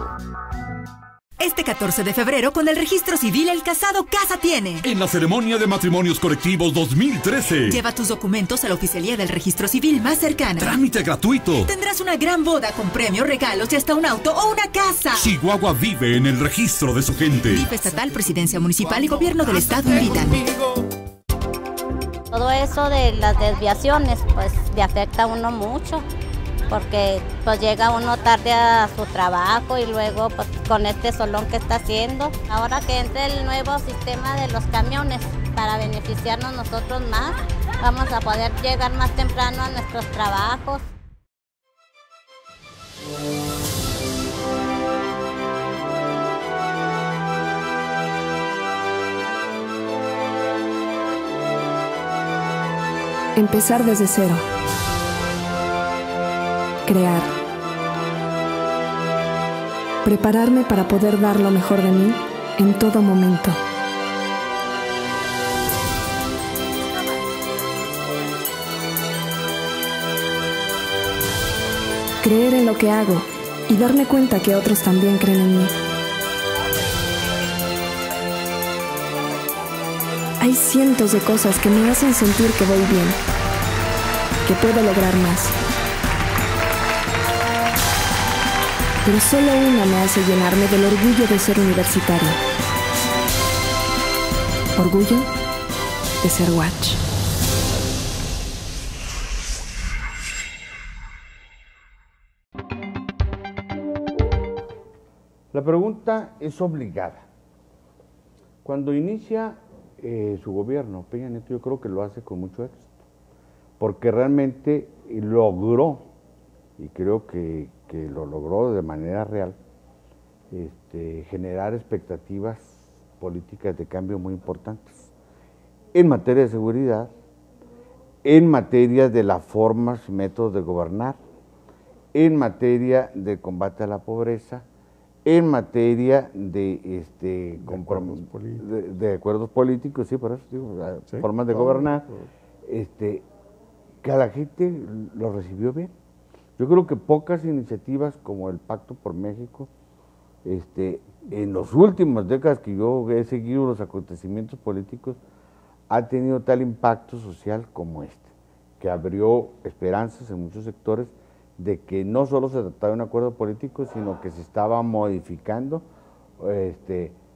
Este 14 de febrero, con el registro civil, el casado casa tiene. En la ceremonia de matrimonios colectivos 2013. Lleva tus documentos a la oficialía del registro civil más cercana. Trámite gratuito. Tendrás una gran boda con premios, regalos y hasta un auto o una casa. Chihuahua vive en el registro de su gente. DIF estatal, presidencia municipal y gobierno del estado invitan. Todo eso de las desviaciones, pues le afecta a uno mucho, porque pues llega uno tarde a su trabajo y luego pues con este solón que está haciendo. Ahora que entre el nuevo sistema de los camiones para beneficiarnos nosotros más, vamos a poder llegar más temprano a nuestros trabajos. Empezar desde cero. Crear. Prepararme para poder dar lo mejor de mí en todo momento. Creer en lo que hago y darme cuenta que otros también creen en mí. Hay cientos de cosas que me hacen sentir que voy bien, que puedo lograr más. Pero solo una me hace llenarme del orgullo de ser universitaria. Orgullo de ser Watch. La pregunta es obligada. Cuando inicia su gobierno, Peña Nieto, yo creo que lo hace con mucho éxito, porque realmente logró, y creo que lo logró de manera real, generar expectativas políticas de cambio muy importantes en materia de seguridad, en materia de las formas y métodos de gobernar, en materia de combate a la pobreza, en materia de acuerdos políticos, sí, por eso digo, sí, formas de gobernar, que a la gente lo recibió bien. Yo creo que pocas iniciativas como el Pacto por México, en las últimas décadas que yo he seguido los acontecimientos políticos, ha tenido tal impacto social como que abrió esperanzas en muchos sectores de que no solo se trataba de un acuerdo político, sino que se estaba modificando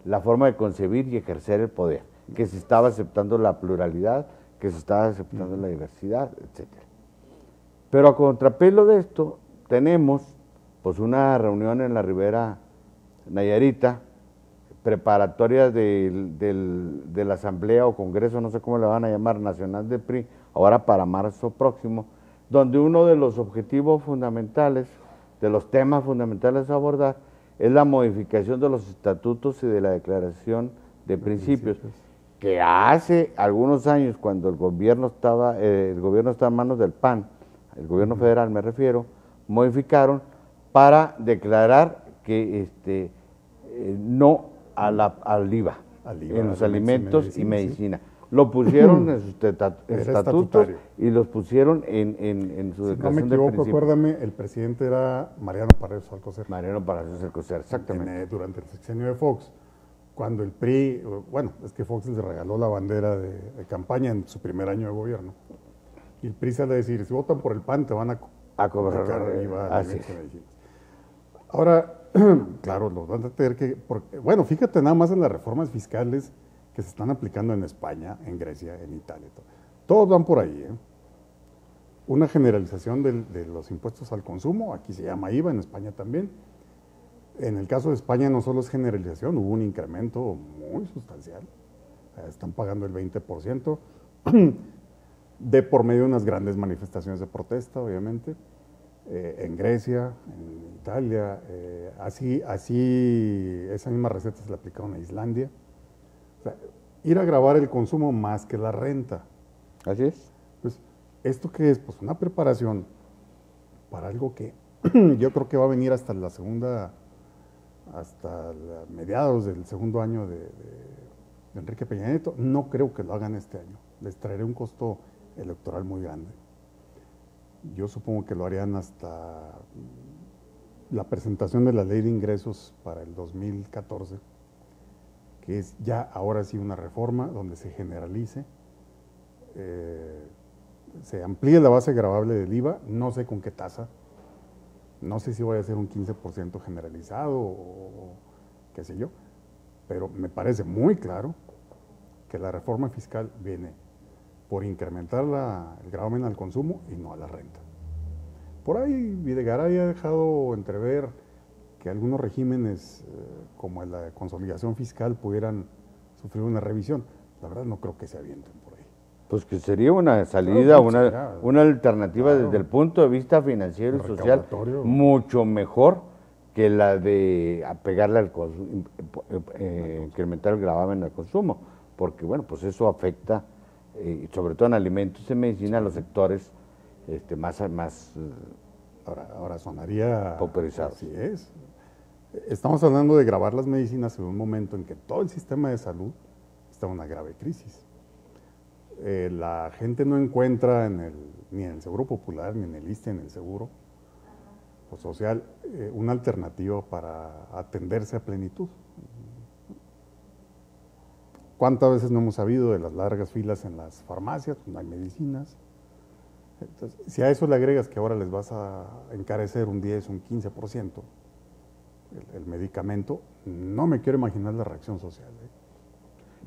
la forma de concebir y ejercer el poder, que se estaba aceptando la pluralidad, que se estaba aceptando la diversidad, etcétera. Pero a contrapelo de esto, tenemos pues una reunión en la Ribera Nayarita, preparatoria de la Asamblea o Congreso, no sé cómo le van a llamar, Nacional del PRI, ahora para marzo próximo, donde uno de los objetivos fundamentales, de los temas fundamentales a abordar, es la modificación de los estatutos y de la declaración de principios, que hace algunos años, cuando el gobierno estaba en manos del PAN, el gobierno federal me refiero, modificaron para declarar que no al IVA en los alimentos y medicina. Lo pusieron en sus estatutos y los pusieron en su declaración de principios. Si no me equivoco, acuérdame, el presidente era Mariano Palacios Alcocer. Mariano Palacios Alcocer, exactamente. Durante el sexenio de Fox, cuando el PRI, bueno, es que Fox le regaló la bandera de campaña en su primer año de gobierno. Y el PRI sale a decir, si votan por el PAN te van a cobrar IVA. Ahora, claro, los van a tener que... bueno, fíjate nada más en las reformas fiscales que se están aplicando en España, en Grecia, en Italia. Todos van por ahí. Una generalización de los impuestos al consumo, aquí se llama IVA, en España también. En el caso de España no solo es generalización, hubo un incremento muy sustancial. Están pagando el 20%, de por medio de unas grandes manifestaciones de protesta, obviamente. En Grecia, en Italia, así esa misma receta se la aplicaron a Islandia. O sea, ir a grabar el consumo más que la renta. Así es. Pues, ¿esto qué es? Pues una preparación para algo que yo creo que va a venir hasta mediados del segundo año de Enrique Peña Nieto. No creo que lo hagan este año. Les traeré un costo electoral muy grande. Yo supongo que lo harían hasta la presentación de la ley de ingresos para el 2014, que es ya ahora sí una reforma donde se generalice, se amplíe la base gravable del IVA, no sé con qué tasa, no sé si voy a hacer un 15% generalizado o qué sé yo, pero me parece muy claro que la reforma fiscal viene por incrementar el gravamen al consumo y no a la renta. Por ahí Videgaray ha dejado entrever que algunos regímenes como la consolidación fiscal pudieran sufrir una revisión. La verdad no creo que se avienten por ahí. Pues que sería una salida, una alternativa desde el punto de vista financiero y social mucho mejor que la de pegarle al incrementar el gravamen al consumo, porque bueno, pues eso afecta sobre todo en alimentos y medicina a los sectores más ahora sonaría pauperizados. Así es. Estamos hablando de gravar las medicinas en un momento en que todo el sistema de salud está en una grave crisis. La gente no encuentra ni en el Seguro Popular, ni en el ISSSTE, ni en el Seguro Social, una alternativa para atenderse a plenitud. ¿Cuántas veces no hemos sabido de las largas filas en las farmacias? No hay medicinas. Entonces, si a eso le agregas que ahora les vas a encarecer un 10, un 15% el medicamento, no me quiero imaginar la reacción social.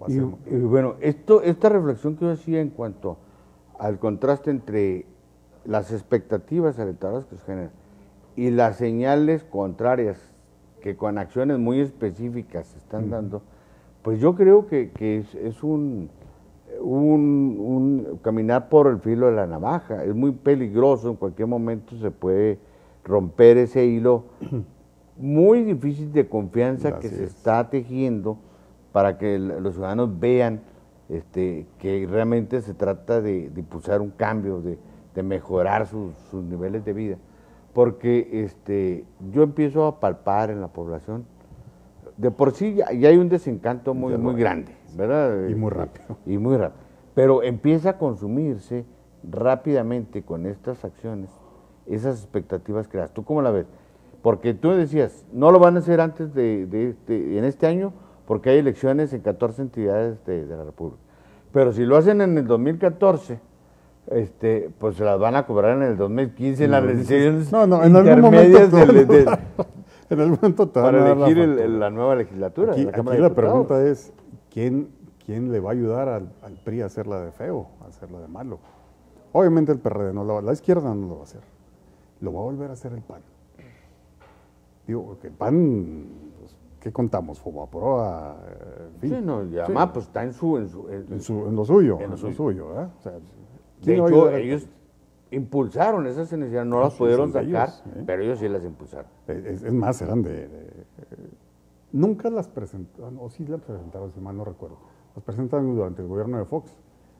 Y bueno, esta reflexión que yo hacía en cuanto al contraste entre las expectativas alentadoras que se generan y las señales contrarias que con acciones muy específicas se están dando, pues yo creo que es un caminar por el filo de la navaja. Es muy peligroso, en cualquier momento se puede romper ese hilo muy difícil de confianza que se está tejiendo para que los ciudadanos vean que realmente se trata de impulsar un cambio, de mejorar sus niveles de vida. Porque yo empiezo a palpar en la población, de por sí ya hay un desencanto muy grande, ¿verdad? Y muy rápido. Y muy rápido. Pero empieza a consumirse rápidamente con estas acciones, esas expectativas creadas. ¿Tú cómo la ves? Porque tú decías, no lo van a hacer antes en este año, porque hay elecciones en 14 entidades de la República. Pero si lo hacen en el 2014, pues se las van a cobrar en el 2015 en las elecciones intermedias en algún momento te van para a dar elegir la nueva legislatura. Aquí la pregunta es, ¿quién le va a ayudar al PRI a hacerla de feo, a hacerla de malo? Obviamente el PRD no lo va, la izquierda no lo va a hacer. Lo va a volver a hacer el PAN. Digo, que el PAN, pues, ¿qué contamos? Fobaproa, en fin. Sí, no, y además pues está en lo suyo. En lo suyo, ¿eh? O sea, de hecho, ellos impulsaron esas iniciativas, no las pudieron sacar, pero ellos sí las impulsaron. Es más, eran nunca las presentaron, o sí las presentaron, si mal no recuerdo. Las presentaron durante el gobierno de Fox,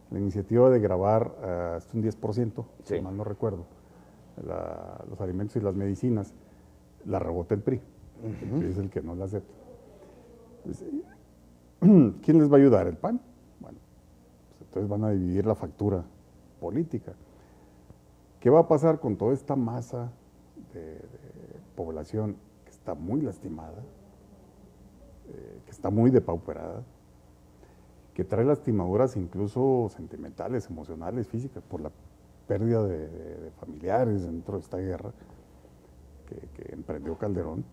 la iniciativa de grabar hasta un 10%, si mal no recuerdo, los alimentos y las medicinas, la rebota el PRI. El PRI es el que no la acepta. ¿Quién les va a ayudar? ¿El PAN? Bueno, pues entonces van a dividir la factura política. ¿Qué va a pasar con toda esta masa de población que está muy lastimada, que está muy depauperada, que trae lastimaduras incluso sentimentales, emocionales, físicas, por la pérdida de familiares dentro de esta guerra que emprendió Calderón?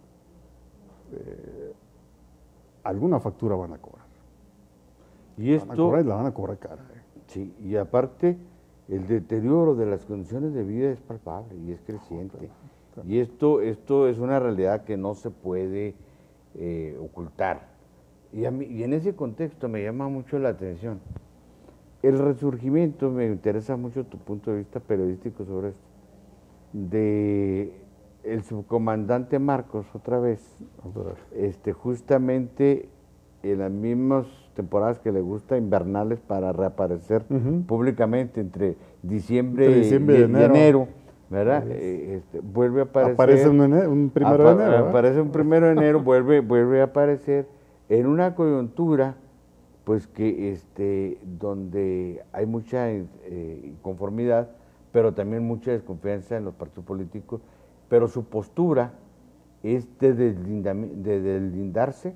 Alguna factura van a cobrar. Y esto la van a cobrar cara. Sí, y aparte el deterioro de las condiciones de vida es palpable y es creciente. Claro. Y esto es una realidad que no se puede ocultar. Y en ese contexto me llama mucho la atención. El resurgimiento, me interesa mucho tu punto de vista periodístico sobre esto, de el subcomandante Marcos otra vez. Justamente en las mismas temporadas que le gusta, invernales, para reaparecer públicamente entre diciembre y enero, ¿verdad? Vuelve a aparecer. Aparece un primero de enero. Aparece un primero de enero, vuelve a aparecer en una coyuntura, pues que donde hay mucha inconformidad, pero también mucha desconfianza en los partidos políticos, pero su postura es de deslindarse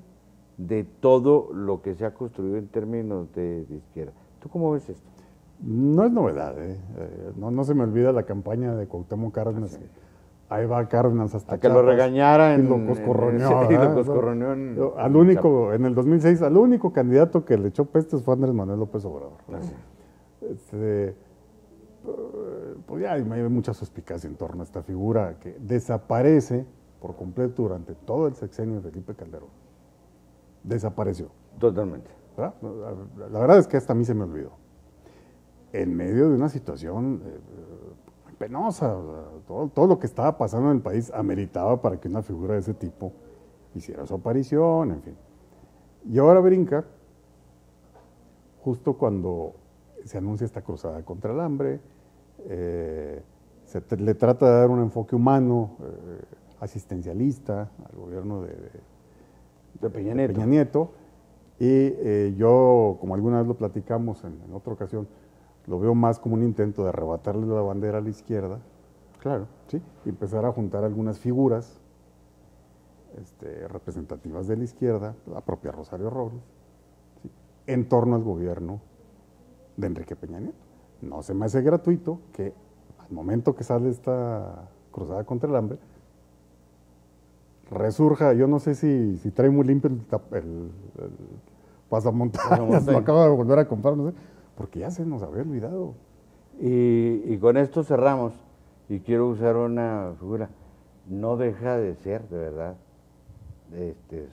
de todo lo que se ha construido en términos de izquierda. ¿Tú cómo ves esto? No es novedad, no se me olvida la campaña de Cuauhtémoc Cárdenas. Ahí va Cárdenas hasta a que lo regañara y lo coscorroneó. En el 2006, al único candidato que le echó pestes fue Andrés Manuel López Obrador. Pues ya hay mucha suspicacia en torno a esta figura que desaparece por completo durante todo el sexenio de Felipe Calderón. Desapareció. Totalmente. La verdad es que hasta a mí se me olvidó. En medio de una situación penosa, todo lo que estaba pasando en el país ameritaba para que una figura de ese tipo hiciera su aparición, en fin. Y ahora brinca justo cuando se anuncia esta cruzada contra el hambre, le trata de dar un enfoque humano, asistencialista al gobierno de Peña Nieto, y yo, como alguna vez lo platicamos en otra ocasión, lo veo más como un intento de arrebatarle la bandera a la izquierda, claro, ¿sí? Y empezar a juntar algunas figuras representativas de la izquierda, la propia Rosario Robles, ¿sí? En torno al gobierno de Enrique Peña Nieto. No se me hace gratuito que al momento que sale esta cruzada contra el hambre, resurja, yo no sé si trae muy limpio el pasamontañas, lo acaba de volver a comprar, no sé, porque ya se nos había olvidado. Y con esto cerramos, y quiero usar una figura, no deja de ser, de verdad,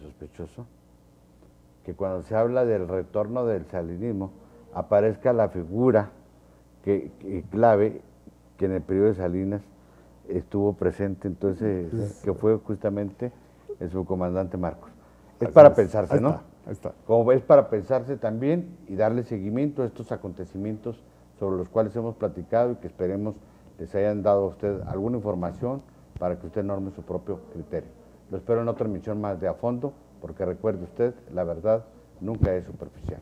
sospechoso, que cuando se habla del retorno del salinismo, aparezca la figura clave que en el periodo de Salinas estuvo presente, entonces, que fue justamente el subcomandante Marcos. Es para pensarse, ¿no? Ahí está. Como es para pensarse también y darle seguimiento a estos acontecimientos sobre los cuales hemos platicado y que esperemos les hayan dado a usted alguna información para que usted norme su propio criterio. Lo espero en otra emisión más de A Fondo, porque recuerde usted, la verdad nunca es superficial.